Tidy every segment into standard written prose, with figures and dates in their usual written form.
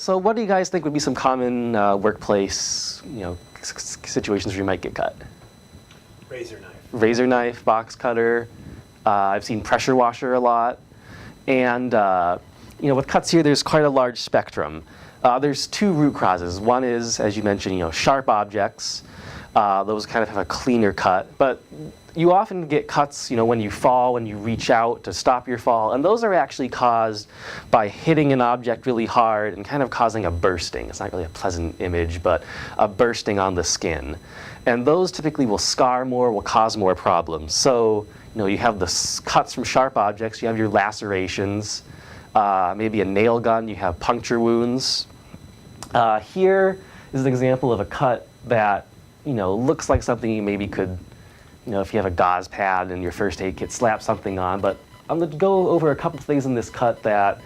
So what do you guys think would be some common workplace, situations where you might get cut? Razor knife. Razor knife, box cutter. I've seen pressure washer a lot. And with cuts here, there's quite a large spectrum. There's two root causes. One is, as you mentioned, sharp objects. Those kind of have a cleaner cut. But you often get cuts, when you fall, when you reach out to stop your fall. And those are actually caused by hitting an object really hard and kind of causing a bursting. It's not really a pleasant image, but a bursting on the skin. And those typically will scar more, will cause more problems. So, you have the cuts from sharp objects, you have your lacerations, maybe a nail gun, you have puncture wounds. Here is an example of a cut that, looks like something you maybe could, if you have a gauze pad in your first aid kit, slap something on. But I'm going to go over a couple of things in this cut that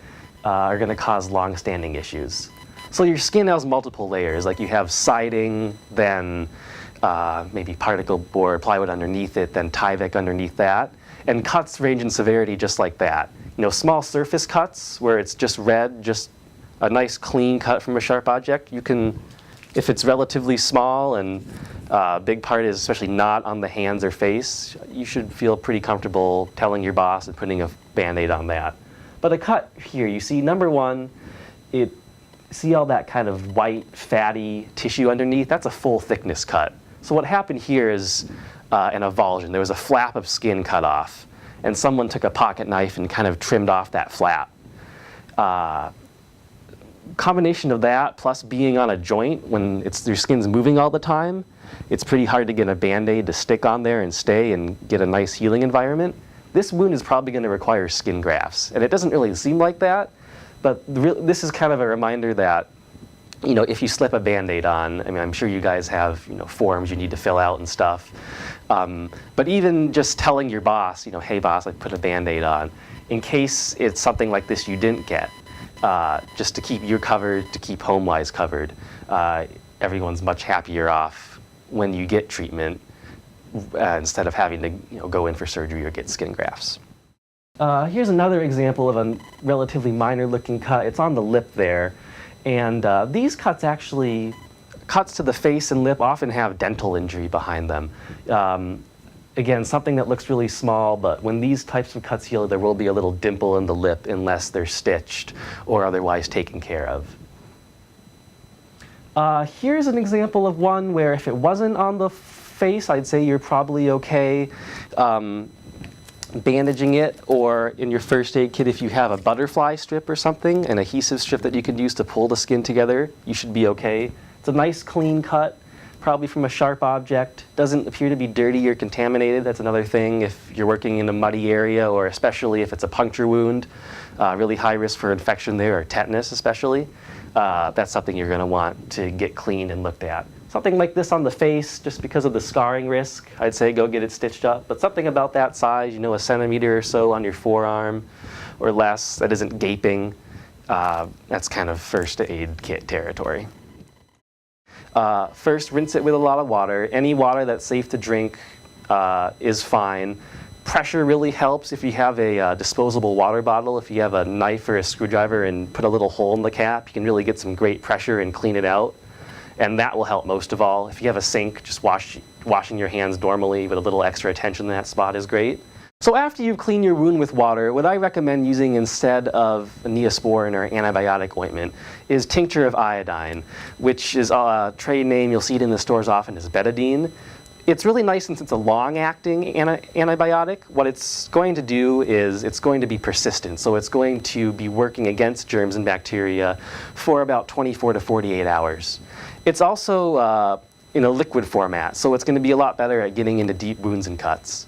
are going to cause long-standing issues. So your skin has multiple layers. Like you have siding, then maybe particle board, plywood underneath it, then Tyvek underneath that. And cuts range in severity just like that. Small surface cuts where it's just red, just a nice clean cut from a sharp object. You can, if it's relatively small and big part is especially not on the hands or face, you should feel pretty comfortable telling your boss and putting a Band-Aid on that. But a cut here, you see, number one, see all that kind of white, fatty tissue underneath? That's a full thickness cut. So what happened here is an avulsion. There was a flap of skin cut off, and someone took a pocket knife and kind of trimmed off that flap. Combination of that plus being on a joint when your skin's moving all the time, it's pretty hard to get a Band-Aid to stick on there and stay and get a nice healing environment. This wound is probably going to require skin grafts, and it doesn't really seem like that, but this is kind of a reminder that if you slip a Band-Aid on, I'm sure you guys have forms you need to fill out and stuff, but even just telling your boss, hey boss, I put a Band-Aid on, in case it's something like this you didn't get. Just to keep you covered, to keep HomeWise covered. Everyone's much happier off when you get treatment instead of having to go in for surgery or get skin grafts. Here's another example of a relatively minor looking cut. It's on the lip there. And these cuts to the face and lip often have dental injury behind them. Again, something that looks really small, but when these types of cuts heal, there will be a little dimple in the lip unless they're stitched or otherwise taken care of. Here's an example of one where if it wasn't on the face, I'd say you're probably okay bandaging it, or in your first aid kit, if you have a butterfly strip or something, an adhesive strip that you can use to pull the skin together, you should be okay. It's a nice clean cut, probably from a sharp object. Doesn't appear to be dirty or contaminated. That's another thing if you're working in a muddy area, or especially if it's a puncture wound, really high risk for infection there, or tetanus especially. That's something you're going to want to get cleaned and looked at. Something like this on the face, just because of the scarring risk, I'd say go get it stitched up. But something about that size, a centimeter or so on your forearm or less, that isn't gaping, that's kind of first aid kit territory. First, rinse it with a lot of water. Any water that's safe to drink is fine. Pressure really helps if you have a disposable water bottle. If you have a knife or a screwdriver and put a little hole in the cap, you can really get some great pressure and clean it out. And that will help most of all. If you have a sink, just washing your hands normally with a little extra attention in that spot is great. So after you've cleaned your wound with water, what I recommend using instead of a Neosporin or antibiotic ointment is tincture of iodine, which is a trade name, you'll see it in the stores often, as betadine. It's really nice since it's a long-acting antibiotic. What it's going to do is it's going to be persistent. So it's going to be working against germs and bacteria for about 24 to 48 hours. It's also in a liquid format, so it's going to be a lot better at getting into deep wounds and cuts.